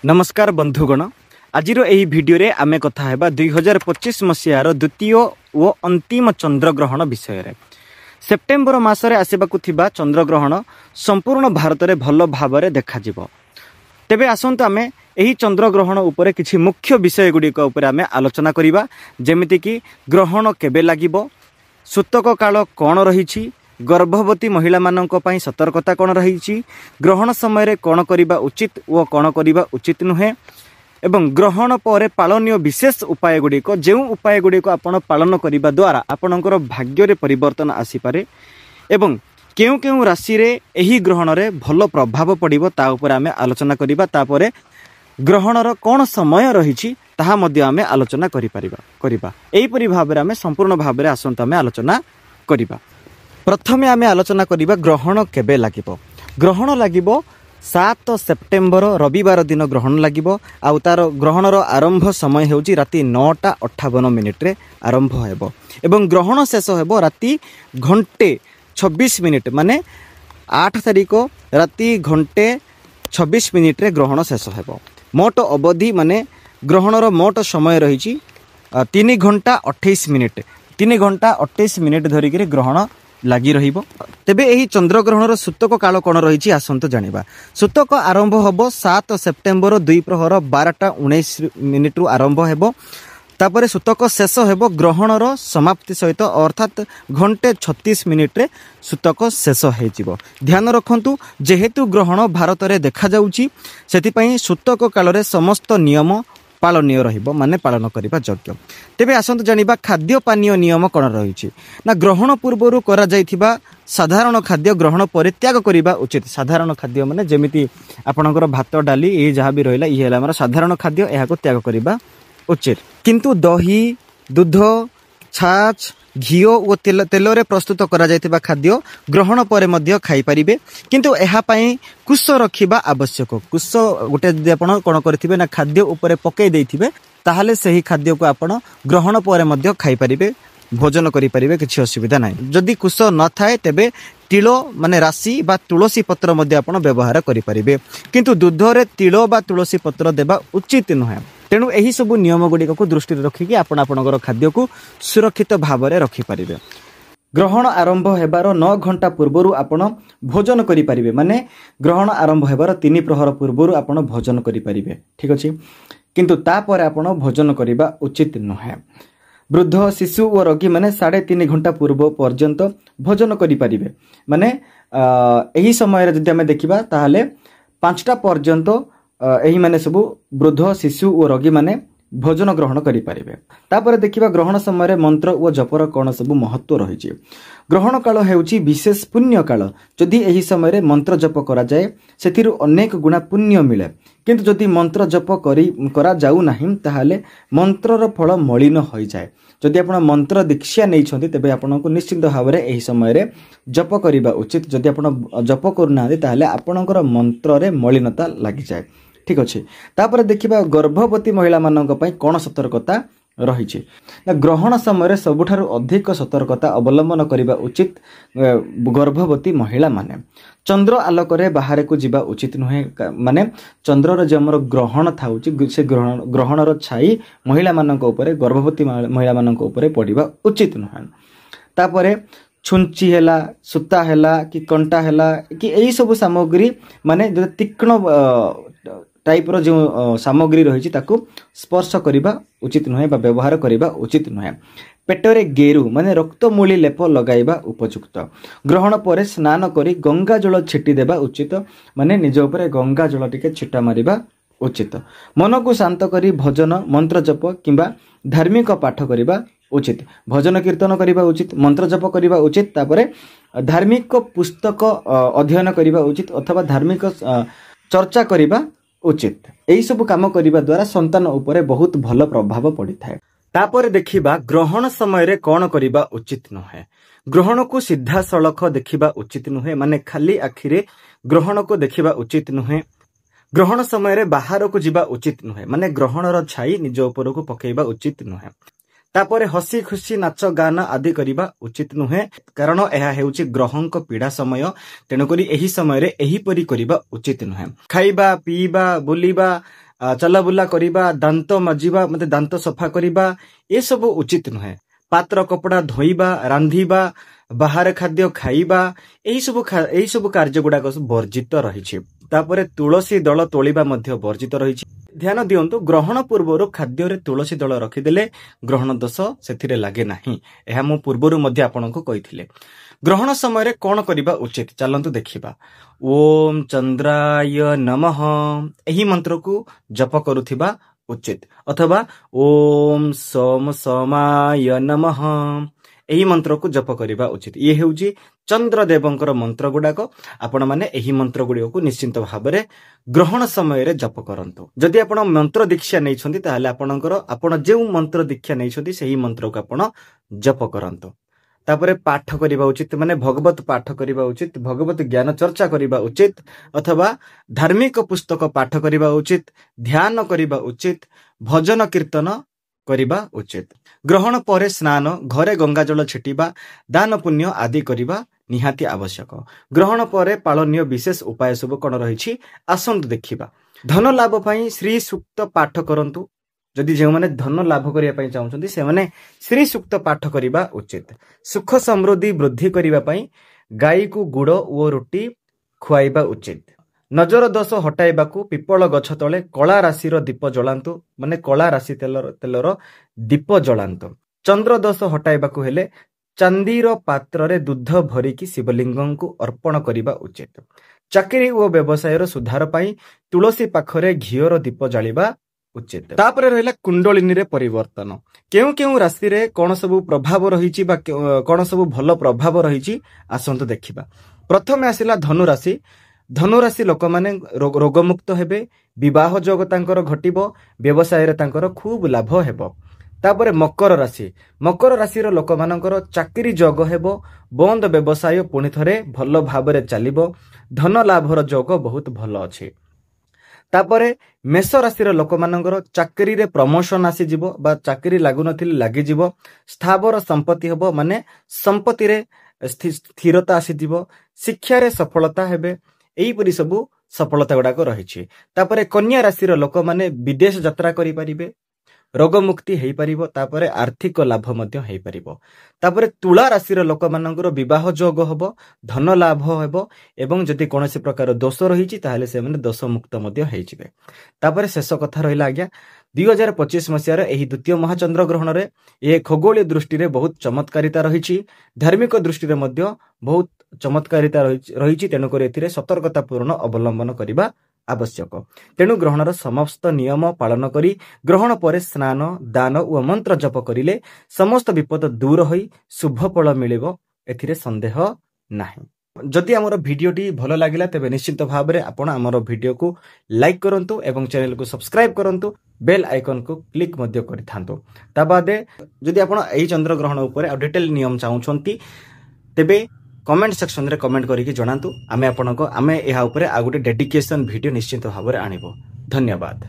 नमस्कार बंधुगण आज यही भिडियो रे आमे कथा हेबा 2025 मसीहार द्वितीय और अंतिम चंद्रग्रहण विषय रे। सेप्टेम्बर मासरे आसबाकु थिबा चंद्रग्रहण संपूर्ण भारत रे भल भाबरे देखा जिवो। तेबे आसंतु आमे एही चंद्रग्रहण उपरे किछि मुख्य विषय गुडिक उपरे आमे आलोचना करिबा, जेमिति कि ग्रहण केबे लागिबो, सूतक काल कोन रहिछि, गर्भवती महिला मानक पई सतर्कता कोन रहिछि, ग्रहण समय रे कोन करिबा उचित व कोन करिबा उचित नुहे, एवं ग्रहण पर पालनीय विशेष उपाय गुड़िक जो उपाय गुड़िक आपण पालन करने द्वारा आपणकर भाग्य रे परिवर्तन आसीपारे एवं केउ केउ राशि रे एही ग्रहण रे भल प्रभाव पड़िबो ता उपर आमे आलोचना करिबा। तापरे ग्रहणर कोन समय रहिछि ताहा मध्ये आमे आलोचना करिबा। एही परि भाबरे आमे संपूर्ण भाबरे आसंत आमे आलोचना करिबा। प्रथमे आमे आलोचना करिबा ग्रहण केबे लागिबो। ग्रहण लागिबो 7 सेप्टेम्बर रविवार दिन ग्रहण लागिबो। आउ तार ग्रहणर आरंभ समय हेउची राति 9:58 रे आरंभ हेबो एवं ग्रहण शेष हेबो राति घंटे 26 मिनिट, माने 8 तारिख राति घंटे 26 मिनिट रे ग्रहण शेष हेबो। मोट अवधि माने ग्रहणर मोट समय रहिची 3 घंटा 28 मिनिट। 3 घंटा 28 मिनिट धरिक ग्रहण लगी रहिबो। तेबे एही चंद्रग्रहणर सूतक काल कोन रहिछि आसंत जानिबा। सूतक आरंभ होबो 7 सेप्टेम्बर 2:12:19 रु आरंभ हेबो। तापरे सूतक शेष हेबो ग्रहणर समाप्ति सहित, अर्थात घंटे 36 मिनिट रे सूतक शेष हेजिबो। ध्यान रखंतु, जेहेतु ग्रहण भारत रे देखा जाउछि सेति पई सूतक काल रे समस्त नियम पालनीय रहिबो, माने पालन करिबा योग्य। तेबे आसंत जानिबा खाद्य पानीय नियम कोन रहिछि ना। ग्रहण पूर्वरु करा जाइथिबा साधारण खाद्य ग्रहण परित्याग करिबा उचित। साधारण खाद्य माने जेमिति आपणकर भात डाली ए जहा भी रहिला इ हेला हमर साधारण खाद्य, एहाको त्याग करिबा उचित। किंतु दही, दूध, छाछ, घी और तेल रे प्रस्तुत करा जाइथिबा खाद्य ग्रहण पर मध्य खाई परिबे, किंतु एहा पई कुश रखिबा आवश्यक। कुश गोटे जदि आपण कोन करथिबे ना खाद्य ऊपर पकई देथिबे ताहाले सही खाद्य को आपण ग्रहण पर मध्य खाई परिबे, भोजन करि परिबे, किछि असुविधा नाही। जदि कुश न थाए तेबे तिलो माने राशि बा तुलसी पत्र मध्य आपण व्यवहार करि परिबे, किंतु दूध रे तिलो बा तुलसी पत्र देबा उचित नुहे। तेणु एही सबु नियम गुड़िक को दृष्टि रखिकी आपण आपणकर खाद्य को सुरक्षित भाव में रखिपारे। ग्रहण आरंभ हेबार 9 घंटा पूर्व आपण भोजन करि परिबे, माने ग्रहण आरंभ हेबार 3 प्रहर पूर्व आपण भोजन करि परिबे, ठीक अछि। किंतु तापर आपण भोजन करिबा उचित नुहे। वृद्ध, शिशु और रोगी माने 3.5 घंटा पूर्व पर्यंत भोजन करि परिबे, माने एही समय रे जदि हमें देखिबा ताहाले 5टा पर्यंत एही माने सबु वृद्ध, शिशु और रोगी माने भोजन ग्रहण करि परिबे। तापर देखिबा ग्रहण समय रे मंत्र और जपर कोन सबु महत्व रहिछि। ग्रहण काल हेउछि विशेष पुण्य काल। जदि एही समय रे मंत्र जप करा जाए सेथिरु अनेक गुणा पुण्य मिले, किंतु जदि मंत्र जप करा जाउ नाही ताहाले मंत्रर फल मलिन होई जाए। जदि आपण मंत्र दीक्षा नै छथि तेबे आपनको निश्चित भाव रे एही समय रे जप करिबा उचित। जदि आपण जप करूना ताहाले आपणकर मंत्र रे मलिनता लागि जाए, ठीक अच्छे। तापर देखिबा गर्भवती महिला मानक पई कोन सतर्कता रहिछि। ग्रहण समय सबुठारु अधिक सतर्कता अवलंबन करिबा उचित गर्भवती महिला माने। चंद्र आलोक रे बाहर को जिबा उचित नुहे, माने चंद्रर जे हमर ग्रहण थाउछि से ग्रहणर छाई महिला मानक ऊपर, गर्भवती महिला मानक ऊपर पड़िबा उचित नुहे। तापरे छुंची हेला, सुता हेला कि कंटा हेला कि एई सब सामग्री माने जो तीक्ष्ण टाइप रो जो सामग्री रही ताकू स्पर्श करिबा उचित नुहे बा व्यवहार करिबा उचित नुहे। पेटरे गेरु माने रक्तमूली लेप लगाइबा उपयुक्त। ग्रहण पर स्नान करी गंगा जल छिटी देबा उचित, माने निज ऊपर गंगा जल टिके छिटा मारिबा उचित। मन को शांत करी भजन, मंत्र जप किंबा धार्मिक पाठ करिबा उचित। भजन कीर्तन करिबा उचित, मंत्र जप करिबा उचित। तापरे धार्मिक पुस्तक अध्ययन करिबा उचित अथवा धार्मिक चर्चा करिबा उचित। एही सब काम करिबा द्वारा संतान ऊपर बहुत भल प्रभाव पड़ी थाए। तापर देखिबा ग्रहण समय रे कोन करिबा उचित नुहे। ग्रहण को सीधा सड़क देखिबा उचित नुहे, माने खाली आखिरे ग्रहण को देखिबा उचित नुहे। ग्रहण समय रे बाहर को जिबा उचित नुहे, माने ग्रहणर छाई निज ऊपर को पकेइबा उचित नुहे। तापर हसी खुशी नाच गान आदि करिबा उचित नुहे, कारण यह हेउछि ग्रहंक पीड़ा समय। तेणुकरी एही समय रे एही परी करिबा उचित नुहे। खाइबा, पीबा, बुलिबा ଚଲାବୁଲା କରିବା, ଦାନ୍ତ ମାଜିବା ମାନେ ଦାନ୍ତ ସଫା କରିବା ଏସବୁ ଉଚିତ ନୁହେଁ। ପାତ୍ର କପଡ଼ା ଧୋଇବା, ରାନ୍ଧିବା, ବାହାରେ ଖାଦ୍ୟ ଖାଇବା ଏହି ସବୁ କାର୍ଯ୍ୟ ଗୁଡାକ ବର୍ଜିତ ରହିଛି। ତାପରେ ତୁଳସୀ ଦଳ ତୋଳିବା ମଧ୍ୟ ବର୍ଜିତ ରହିଛି। ଧ୍ୟାନ ଦିଅନ୍ତୁ, ଗ୍ରହଣ ପୂର୍ବରୁ ଖାଦ୍ୟରେ ତୁଳସୀ ଦଳ ରଖିଦେଲେ ଗ୍ରହଣ ଦୋଷ ସେଥିରେ ଲାଗେ ନାହିଁ। ଏହା ମୁଁ ପୂର୍ବରୁ ମଧ୍ୟ ଆପଣଙ୍କୁ କହିଥିଲି। ଗ୍ରହଣ ସମୟରେ କଣ କରିବା ଉଚିତ ଚାଲନ୍ତୁ ଦେଖିବା। ଓମ୍ ଚନ୍ଦ୍ରାୟ ନମଃ ଏହି ମନ୍ତ୍ରକୁ ଜପ କରୁଥିବା ଉଚିତ, ଅଥବା ଓମ୍ ସୋମ ସୋମାୟ ନମଃ ଏହି ମନ୍ତ୍ରକୁ ଜପ କରିବା ଉଚିତ। ଇଏ ହେଉଛି ଚନ୍ଦ୍ରଦେବଙ୍କର ମନ୍ତ୍ର ଗୁଡାକ। ଆପଣମାନେ ଏହି ମନ୍ତ୍ର ଗୁଡିକୁ ନିଶ୍ଚିନ୍ତ ଭାବରେ ଗ୍ରହଣ ସମୟରେ ଜପ କରନ୍ତୁ। ଯଦି ଆପଣ ମନ୍ତ୍ର ଦୀକ୍ଷା ନେଇଛନ୍ତି ତାହେଲେ ଆପଣ ଯେଉଁ ମନ୍ତ୍ର ଦୀକ୍ଷା ନେଇଛନ୍ତି ସେହି ମନ୍ତ୍ରକୁ ଆପଣ ଜପ କରନ୍ତୁ। ତାପରେ ପାଠ କରିବା ଉଚିତ, ମାନେ ଭଗବତ ପାଠ କରିବା ଉଚିତ, ଭଗବତ ଜ୍ଞାନ ଚର୍ଚ୍ଚା କରିବା ଉଚିତ, ଅଥବା ଧାର୍ମିକ ପୁସ୍ତକ ପାଠ କରିବା ଉଚିତ, ଧ୍ୟାନ କରିବା ଉଚିତ, ଭଜନ କୀର୍ତ୍ତନ କରିବା ଉଚିତ। ଗ୍ରହଣ ପରେ ସ୍ନାନ, ଘରେ ଗଙ୍ଗାଜଳ ଛିଟିବା, ଦାନ ପୁଣ୍ୟ ଆଦି କରିବା ନିହାତି ଆବଶ୍ୟକ। ଗ୍ରହଣ ପରେ ପାଳନୀୟ ବିଶେଷ ଉପାୟ ସବୁ କଣ ରହିଛି ଆସନ୍ତୁ ଦେଖିବା। ଧନ ଲାଭ ପାଇଁ ଶ୍ରୀ ସୂକ୍ତ ପାଠ କରନ୍ତୁ। ଯଦି ଯେଉଁମାନେ ଧନ ଲାଭ କରିବା ପାଇଁ ଚାହୁଁଛନ୍ତି ସେମାନେ ଶ୍ରୀ ସୂକ୍ତ ପାଠ କରିବା ଉଚିତ। ସୁଖ ସମୃଦ୍ଧି ବୃଦ୍ଧି କରିବା ପାଇଁ ଗାଈକୁ ଗୁଡ଼ ଓ ରୁଟି ଖୁଆଇବା ଉଚିତ। ନଜର ଦୋଷ ହଟାଇବାକୁ ପିପଳ ଗଛ ତଳେ କଳା ରାଶିର ଦୀପ ଜଳାନ୍ତୁ, ମାନେ କଳା ରାଶି ତେଲର ଦୀପ ଜଳାନ୍ତୁ। ଚନ୍ଦ୍ର ଦୋଷ ହଟାଇବାକୁ ହେଲେ ଚାନ୍ଦିର ପାତ୍ରରେ ଦୁଧ ଭରିକି ଶିବଲିଙ୍ଗଙ୍କୁ ଅର୍ପଣ କରିବା ଉଚିତ। ଚାକିରି ଓ ବ୍ୟବସାୟର ସୁଧାର ପାଇଁ ତୁଳସୀ ପାଖରେ ଘିଅର ଦୀପ ଜାଳିବା ଉଚିତ। ତାପରେ ରହିଲା କୁଣ୍ଡଳିନୀରେ ପରିବର୍ତ୍ତନ। କେଉଁ କେଉଁ ରାଶିରେ କଣ ସବୁ ପ୍ରଭାବ ରହିଛି ବା କଣ ସବୁ ଭଲ ପ୍ରଭାବ ରହିଛି ଆସନ୍ତୁ ଦେଖିବା। ପ୍ରଥମେ ଆସିଲା ଧନୁରାଶି। ଧନୁରାଶି ଲୋକମାନେ ରୋଗମୁକ୍ତ ହେବେ, ବିବାହ ଯୋଗ ତାଙ୍କର ଘଟିବ, ବ୍ୟବସାୟରେ ତାଙ୍କର ଖୁବ ଲାଭ ହେବ। ତାପରେ ମକର ରାଶି। ମକର ରାଶିର ଲୋକମାନଙ୍କର ଚାକିରି ଯୋଗ ହେବ, ବନ୍ଦ ବ୍ୟବସାୟ ପୁଣି ଥରେ ଭଲ ଭାବରେ ଚାଲିବ, ଧନ ଲାଭର ଯୋଗ ବହୁତ ଭଲ ଅଛି। ତାପରେ ମେଷ ରାଶିର ଲୋକମାନଙ୍କର ଚାକିରିରେ ପ୍ରମୋସନ ଆସିଯିବ ବା ଚାକିରି ଲାଗୁନଥିଲେ ଲାଗିଯିବ, ସ୍ଥାବର ସମ୍ପତ୍ତି ହେବ, ମାନେ ସମ୍ପତ୍ତିରେ ସ୍ଥିରତା ଆସିଯିବ, ଶିକ୍ଷାରେ ସଫଳତା ହେବେ, ଏହିପରି ସବୁ ସଫଳତା ଗୁଡାକ ରହିଛି। ତାପରେ କନ୍ୟା ରାଶିର ଲୋକମାନେ ବିଦେଶ ଯାତ୍ରା କରିପାରିବେ, ରୋଗମୁକ୍ତି ହେଇପାରିବ, ତାପରେ ଆର୍ଥିକ ଲାଭ ମଧ୍ୟ ହେଇପାରିବ। ତାପରେ ତୁଳା ରାଶିର ଲୋକମାନଙ୍କର ବିବାହ ଯୋଗ ହେବ, ଧନ ଲାଭ ହେବ, ଏବଂ ଯଦି କୌଣସି ପ୍ରକାର ଦୋଷ ରହିଛି ତାହେଲେ ସେମାନେ ଦୋଷ ମୁକ୍ତ ମଧ୍ୟ ହେଇଯିବେ। ତାପରେ ଶେଷ କଥା ରହିଲା ଆଜ୍ଞା, 2025 ମସିହାର ଏହି ଦ୍ୱିତୀୟ ମହାଚନ୍ଦ୍ର ଗ୍ରହଣରେ ଏ ଖଗୋଳୀୟ ଦୃଷ୍ଟିରେ ବହୁତ ଚମତ୍କାରିତା ରହିଛି, ଧାର୍ମିକ ଦୃଷ୍ଟିରେ ମଧ୍ୟ ବହୁତ ଚମତ୍କାରିତା ରହିଛି। ତେଣୁକରି ଏଥିରେ ସତର୍କତା ପୂର୍ଣ୍ଣ ଅବଲମ୍ବନ କରିବା ଆବଶ୍ୟକ। ତେଣୁ ଗ୍ରହଣର ସମସ୍ତ ନିୟମ ପାଳନ କରି ଗ୍ରହଣ ପରେ ସ୍ନାନ, ଦାନ ଓ ମନ୍ତ୍ର ଜପ କରିଲେ ସମସ୍ତ ବିପଦ ଦୂର ହୋଇ ଶୁଭ ଫଳ ମିଳିବ, ଏଥିରେ ସନ୍ଦେହ ନାହିଁ। ଯଦି ଆମର ଭିଡିଓଟି ଭଲ ଲାଗିଲା ତେବେ ନିଶ୍ଚିତ ଭାବରେ ଆପଣ ଆମର ଭିଡିଓକୁ ଲାଇକ୍ କରନ୍ତୁ ଏବଂ ଚ୍ୟାନେଲକୁ ସବସ୍କ୍ରାଇବ କରନ୍ତୁ, ବେଲ୍ ଆଇକନକୁ କ୍ଲିକ୍ ମଧ୍ୟ କରିଥାନ୍ତୁ। ତା ବାଦେ ଯଦି ଆପଣ ଏହି ଚନ୍ଦ୍ରଗ୍ରହଣ ଉପରେ ଆଉ ଡିଟେଲ ନିୟମ ଚାହୁଁଛନ୍ତି ତେବେ କମେଣ୍ଟ ସେକ୍ସନରେ କମେଣ୍ଟ କରିକି ଜଣାନ୍ତୁ। ଆମେ ଏହା ଉପରେ ଆଉ ଗୋଟେ ଡେଡିକେସନ ଭିଡିଓ ନିଶ୍ଚିତ ଭାବରେ ଆଣିବୁ। ଧନ୍ୟବାଦ।